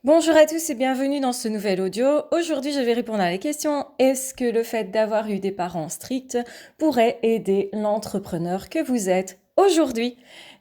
Bonjour à tous et bienvenue dans ce nouvel audio. Aujourd'hui, je vais répondre à la question: est-ce que le fait d'avoir eu des parents stricts pourrait aider l'entrepreneur que vous êtes aujourd'hui?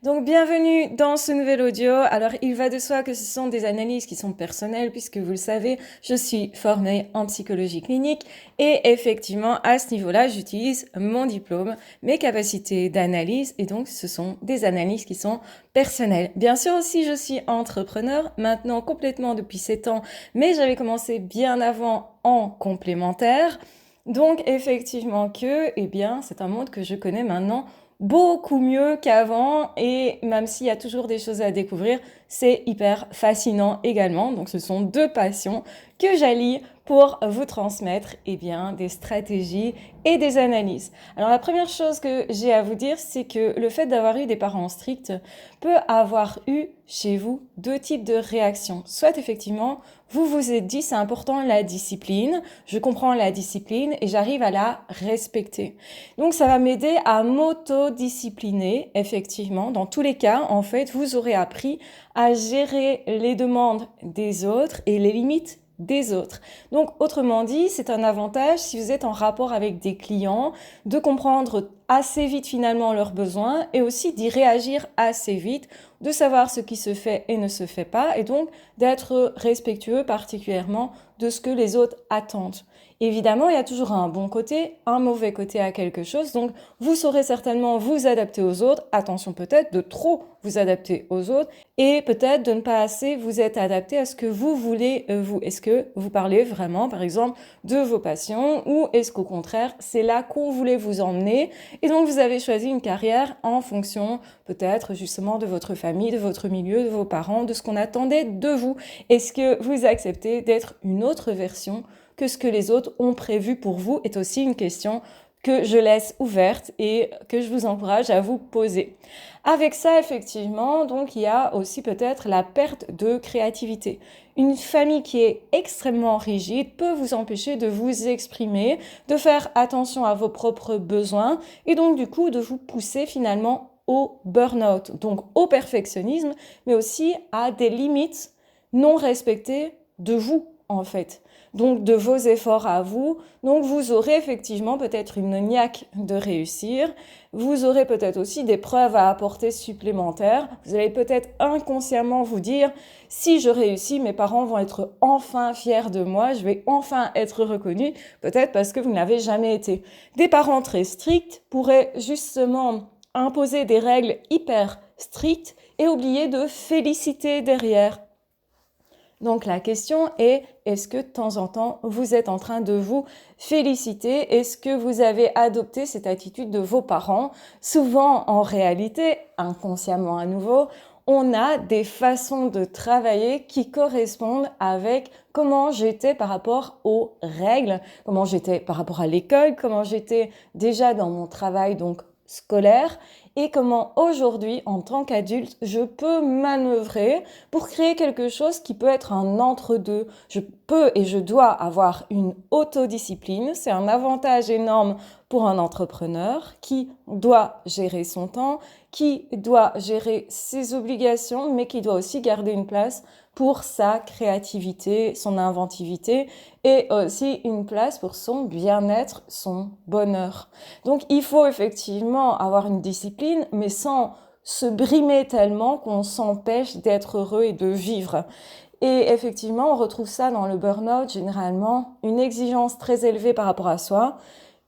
Donc, bienvenue dans ce nouvel audio. Alors, il va de soi que ce sont des analyses qui sont personnelles puisque vous le savez, je suis formée en psychologie clinique et effectivement, à ce niveau-là, j'utilise mon diplôme, mes capacités d'analyse et donc ce sont des analyses qui sont personnelles. Bien sûr aussi, je suis entrepreneur, maintenant complètement depuis 7 ans, mais j'avais commencé bien avant en complémentaire. Donc effectivement eh bien, c'est un monde que je connais maintenant beaucoup mieux qu'avant et même s'il y a toujours des choses à découvrir, c'est hyper fascinant également. Donc ce sont deux passions que j'allie pour vous transmettre bien, des stratégies et des analyses. Alors la première chose que j'ai à vous dire, c'est que le fait d'avoir eu des parents stricts peut avoir eu chez vous deux types de réactions. Soit effectivement, vous vous êtes dit c'est important la discipline, je comprends la discipline et j'arrive à la respecter. Donc ça va m'aider à m'auto-discipliner, effectivement. Dans tous les cas, en fait, vous aurez appris à gérer les demandes des autres et les limites des autres. Donc, autrement dit, c'est un avantage si vous êtes en rapport avec des clients, de comprendre assez vite finalement leurs besoins et aussi d'y réagir assez vite, de savoir ce qui se fait et ne se fait pas et donc d'être respectueux particulièrement de ce que les autres attendent. Évidemment, il y a toujours un bon côté, un mauvais côté à quelque chose, donc vous saurez certainement vous adapter aux autres. Attention peut-être de trop vous adapter aux autres et peut-être de ne pas assez vous être adapté à ce que vous voulez vous. Est-ce que vous parlez vraiment, par exemple, de vos passions ou est-ce qu'au contraire, c'est là qu'on voulait vous emmener et donc vous avez choisi une carrière en fonction peut-être justement de votre famille, de votre milieu, de vos parents, de ce qu'on attendait de vous. Est-ce que vous acceptez d'être une autre version que ce que les autres ont prévu pour vous est aussi une question que je laisse ouverte et que je vous encourage à vous poser. Avec ça, effectivement, donc il y a aussi peut-être la perte de créativité. Une famille qui est extrêmement rigide peut vous empêcher de vous exprimer, de faire attention à vos propres besoins et donc du coup de vous pousser finalement au burn-out, donc au perfectionnisme, mais aussi à des limites non respectées de vous en fait. Donc de vos efforts à vous. Donc vous aurez effectivement peut-être une niaque de réussir. Vous aurez peut-être aussi des preuves à apporter supplémentaires. Vous allez peut-être inconsciemment vous dire, si je réussis, mes parents vont être enfin fiers de moi, je vais enfin être reconnue, peut-être parce que vous n'avez jamais été. Des parents très stricts pourraient justement imposer des règles hyper strictes et oublier de féliciter derrière. Donc la question est, est-ce que de temps en temps, vous êtes en train de vous féliciter? Est-ce que vous avez adopté cette attitude de vos parents? Souvent, en réalité, inconsciemment à nouveau, on a des façons de travailler qui correspondent avec comment j'étais par rapport aux règles, comment j'étais par rapport à l'école, comment j'étais déjà dans mon travail donc scolaire et comment aujourd'hui, en tant qu'adulte, je peux manœuvrer pour créer quelque chose qui peut être un entre-deux. Je peux et je dois avoir une autodiscipline. C'est un avantage énorme pour un entrepreneur qui doit gérer son temps, qui doit gérer ses obligations, mais qui doit aussi garder une place pour sa créativité, son inventivité et aussi une place pour son bien-être, son bonheur. Donc il faut effectivement avoir une discipline, mais sans se brimer tellement qu'on s'empêche d'être heureux et de vivre. Et effectivement, on retrouve ça dans le burn-out, généralement, une exigence très élevée par rapport à soi,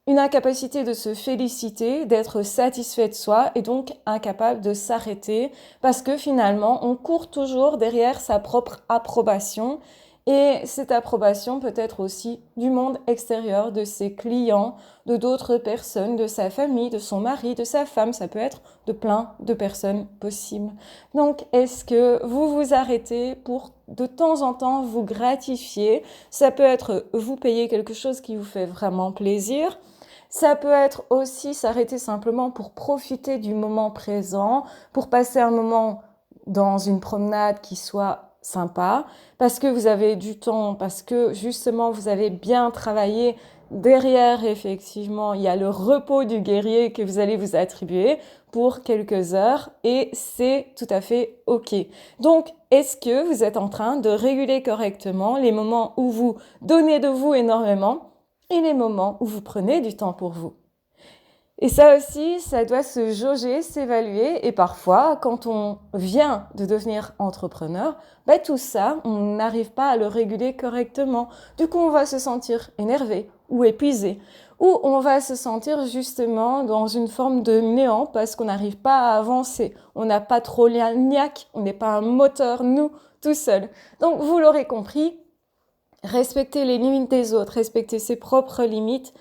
une incapacité de se féliciter, d'être satisfait de soi et donc incapable de s'arrêter parce que finalement, on court toujours derrière sa propre approbation et cette approbation peut être aussi du monde extérieur, de ses clients, de d'autres personnes, de sa famille, de son mari, de sa femme, ça peut être de plein de personnes possibles. Donc, est-ce que vous vous arrêtez pour de temps en temps vous gratifier? Ça peut être vous payer quelque chose qui vous fait vraiment plaisir. Ça peut être aussi s'arrêter simplement pour profiter du moment présent, pour passer un moment dans une promenade qui soit sympa, parce que vous avez du temps, parce que justement vous avez bien travaillé Derrière, effectivement, il y a le repos du guerrier que vous allez vous attribuer pour quelques heures et c'est tout à fait OK. Donc, est-ce que vous êtes en train de réguler correctement les moments où vous donnez de vous énormément et les moments où vous prenez du temps pour vous? Et ça aussi, ça doit se jauger, s'évaluer. Et parfois, quand on vient de devenir entrepreneur, tout ça, on n'arrive pas à le réguler correctement. Du coup, on va se sentir énervé ou épuisé. Ou on va se sentir justement dans une forme de néant parce qu'on n'arrive pas à avancer. On n'a pas trop la niaque, on n'est pas un moteur, nous, tout seul. Donc, vous l'aurez compris, respecter les limites des autres, respecter ses propres limites,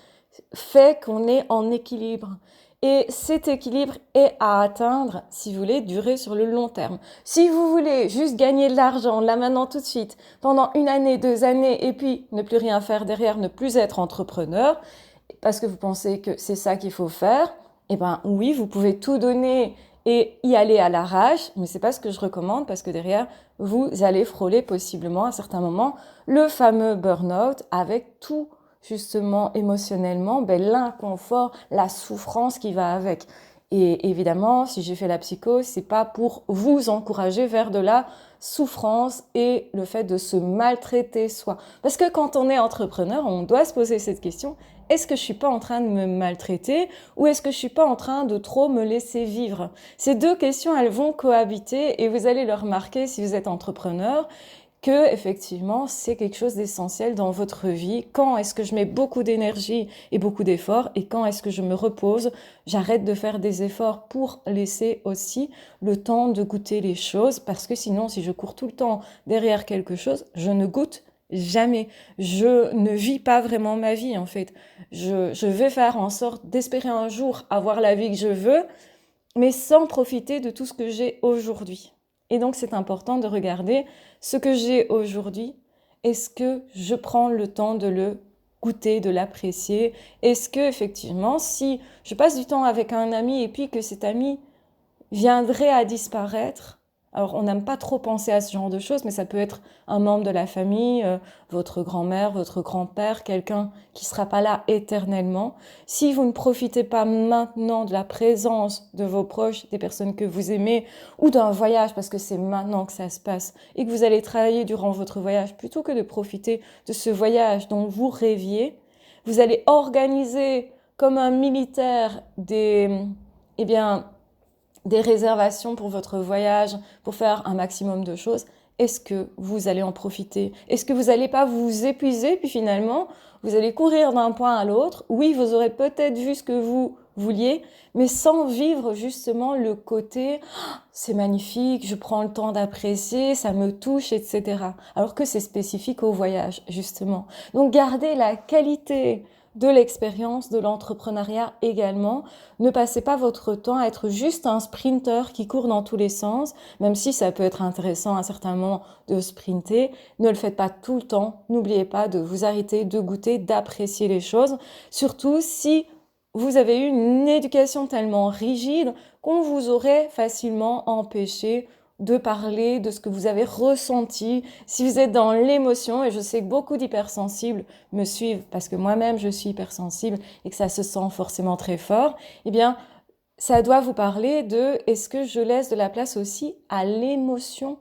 fait qu'on est en équilibre. Et cet équilibre est à atteindre si vous voulez durer sur le long terme. Si vous voulez juste gagner de l'argent là maintenant tout de suite, pendant 1 année, 2 années, et puis ne plus rien faire derrière, ne plus être entrepreneur, parce que vous pensez que c'est ça qu'il faut faire, eh ben oui, vous pouvez tout donner et y aller à l'arrache, mais c'est pas ce que je recommande parce que derrière, vous allez frôler possiblement à certains moments le fameux burn-out avec tout justement émotionnellement, l'inconfort, la souffrance qui va avec. Et évidemment, si j'ai fait la psycho, c'est pas pour vous encourager vers de la souffrance et le fait de se maltraiter soi. Parce que quand on est entrepreneur, on doit se poser cette question, est-ce que je suis pas en train de me maltraiter ou est-ce que je suis pas en train de trop me laisser vivre? Ces deux questions, elles vont cohabiter et vous allez le remarquer si vous êtes entrepreneur que effectivement c'est quelque chose d'essentiel dans votre vie. Quand est-ce que je mets beaucoup d'énergie et beaucoup d'efforts et quand est-ce que je me repose, j'arrête de faire des efforts pour laisser aussi le temps de goûter les choses parce que sinon si je cours tout le temps derrière quelque chose, je ne goûte jamais. Je ne vis pas vraiment ma vie en fait. Je vais faire en sorte d'espérer un jour avoir la vie que je veux, mais sans profiter de tout ce que j'ai aujourd'hui. Et donc, c'est important de regarder ce que j'ai aujourd'hui. Est-ce que je prends le temps de le goûter, de l'apprécier? Est-ce que, effectivement, si je passe du temps avec un ami et puis que cet ami viendrait à disparaître. Alors, on n'aime pas trop penser à ce genre de choses, mais ça peut être un membre de la famille, votre grand-mère, votre grand-père, quelqu'un qui ne sera pas là éternellement. Si vous ne profitez pas maintenant de la présence de vos proches, des personnes que vous aimez, ou d'un voyage, parce que c'est maintenant que ça se passe, et que vous allez travailler durant votre voyage, plutôt que de profiter de ce voyage dont vous rêviez, vous allez organiser comme un militaire des réservations pour votre voyage, pour faire un maximum de choses, est-ce que vous allez en profiter? Est-ce que vous n'allez pas vous épuiser, puis finalement, vous allez courir d'un point à l'autre? Oui, vous aurez peut-être vu ce que vous vouliez, mais sans vivre justement le côté c'est magnifique, je prends le temps d'apprécier, ça me touche, etc. Alors que c'est spécifique au voyage, justement. Donc, gardez la qualité de l'expérience, de l'entrepreneuriat également. Ne passez pas votre temps à être juste un sprinter qui court dans tous les sens, même si ça peut être intéressant à certains moments de sprinter. Ne le faites pas tout le temps. N'oubliez pas de vous arrêter, de goûter, d'apprécier les choses. Surtout si vous avez eu une éducation tellement rigide qu'on vous aurait facilement empêché de parler de ce que vous avez ressenti, si vous êtes dans l'émotion, et je sais que beaucoup d'hypersensibles me suivent parce que moi-même je suis hypersensible et que ça se sent forcément très fort, eh bien ça doit vous parler de est-ce que je laisse de la place aussi à l'émotion?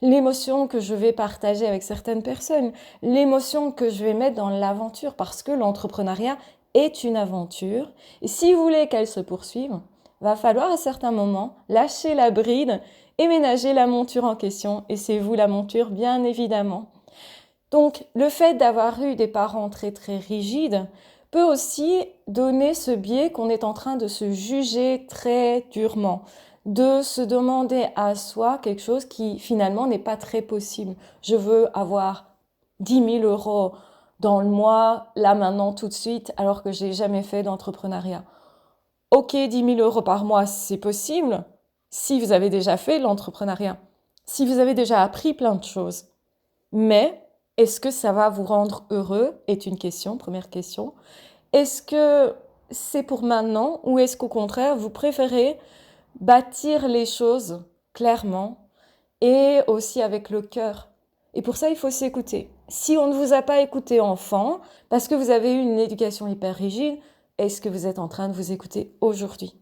L'émotion que je vais partager avec certaines personnes, l'émotion que je vais mettre dans l'aventure parce que l'entrepreneuriat est une aventure et si vous voulez qu'elle se poursuive, va falloir à certains moments lâcher la bride et ménager la monture en question et c'est vous la monture bien évidemment. Donc le fait d'avoir eu des parents très très rigides peut aussi donner ce biais qu'on est en train de se juger très durement, de se demander à soi quelque chose qui finalement n'est pas très possible. Je veux avoir 10 000 euros dans le mois, là maintenant tout de suite, alors que j'ai jamais fait d'entrepreneuriat. Ok, 10 000 euros par mois, c'est possible si vous avez déjà fait l'entrepreneuriat, si vous avez déjà appris plein de choses. Mais est-ce que ça va vous rendre heureux est une question, première question. Est-ce que c'est pour maintenant ou est-ce qu'au contraire, vous préférez bâtir les choses clairement et aussi avec le cœur? Et pour ça, il faut s'écouter. Si on ne vous a pas écouté enfant, parce que vous avez eu une éducation hyper rigide, est-ce que vous êtes en train de vous écouter aujourd'hui?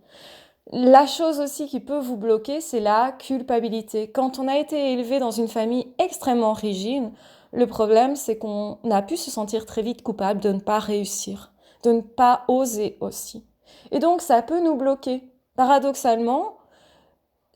La chose aussi qui peut vous bloquer, c'est la culpabilité. Quand on a été élevé dans une famille extrêmement rigide, le problème, c'est qu'on a pu se sentir très vite coupable de ne pas réussir, de ne pas oser aussi. Et donc, ça peut nous bloquer. Paradoxalement,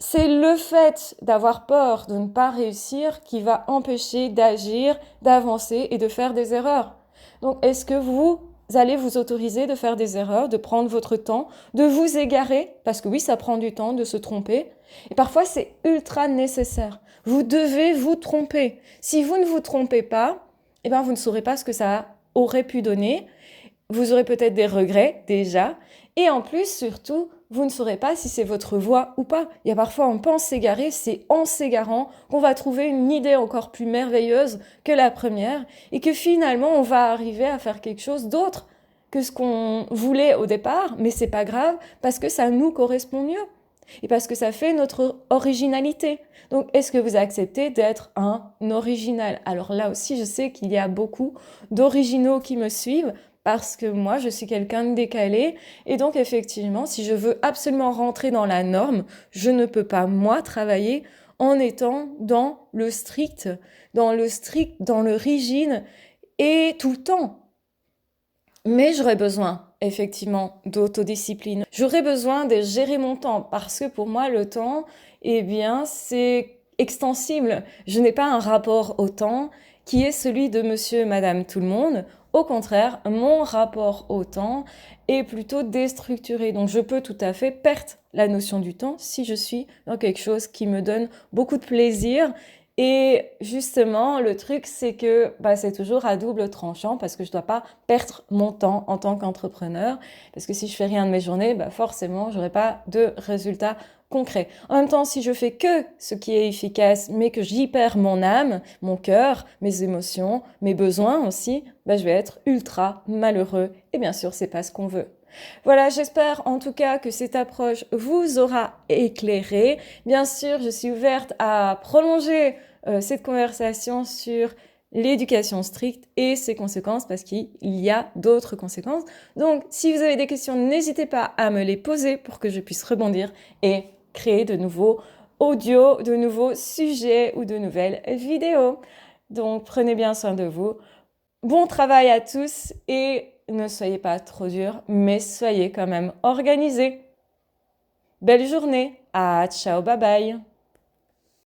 c'est le fait d'avoir peur de ne pas réussir qui va empêcher d'agir, d'avancer et de faire des erreurs. Donc, est-ce que vous allez vous autoriser de faire des erreurs, de prendre votre temps, de vous égarer? Parce que oui, ça prend du temps de se tromper. Et parfois, c'est ultra nécessaire. Vous devez vous tromper. Si vous ne vous trompez pas, eh ben, vous ne saurez pas ce que ça aurait pu donner. Vous aurez peut-être des regrets déjà. Et en plus, surtout, vous ne saurez pas si c'est votre voie ou pas. Il y a parfois, on pense s'égarer, c'est en s'égarant qu'on va trouver une idée encore plus merveilleuse que la première et que finalement, on va arriver à faire quelque chose d'autre que ce qu'on voulait au départ, mais c'est pas grave parce que ça nous correspond mieux et parce que ça fait notre originalité. Donc, est-ce que vous acceptez d'être un original? Alors là aussi, je sais qu'il y a beaucoup d'originaux qui me suivent parce que moi, je suis quelqu'un de décalé. Et donc, effectivement, si je veux absolument rentrer dans la norme, je ne peux pas, moi, travailler en étant dans le strict, dans le rigide et tout le temps. Mais j'aurais besoin, effectivement, d'autodiscipline. J'aurais besoin de gérer mon temps parce que pour moi, le temps, eh bien, c'est extensible. Je n'ai pas un rapport au temps qui est celui de monsieur et madame tout le monde. Au contraire, mon rapport au temps est plutôt déstructuré. Donc, je peux tout à fait perdre la notion du temps si je suis dans quelque chose qui me donne beaucoup de plaisir. Et justement, le truc, c'est que c'est toujours à double tranchant parce que je dois pas perdre mon temps en tant qu'entrepreneur. Parce que si je fais rien de mes journées, forcément, j'aurai pas de résultats concrets. En même temps, si je fais que ce qui est efficace, mais que j'y perds mon âme, mon cœur, mes émotions, mes besoins aussi, je vais être ultra malheureux. Et bien sûr, c'est pas ce qu'on veut. Voilà, j'espère en tout cas que cette approche vous aura éclairé. Bien sûr, je suis ouverte à prolonger cette conversation sur l'éducation stricte et ses conséquences parce qu'il y a d'autres conséquences. Donc, si vous avez des questions, n'hésitez pas à me les poser pour que je puisse rebondir et créer de nouveaux audios, de nouveaux sujets ou de nouvelles vidéos. Donc, prenez bien soin de vous. Bon travail à tous et ne soyez pas trop durs, mais soyez quand même organisés. Belle journée. Ah, ciao, bye bye.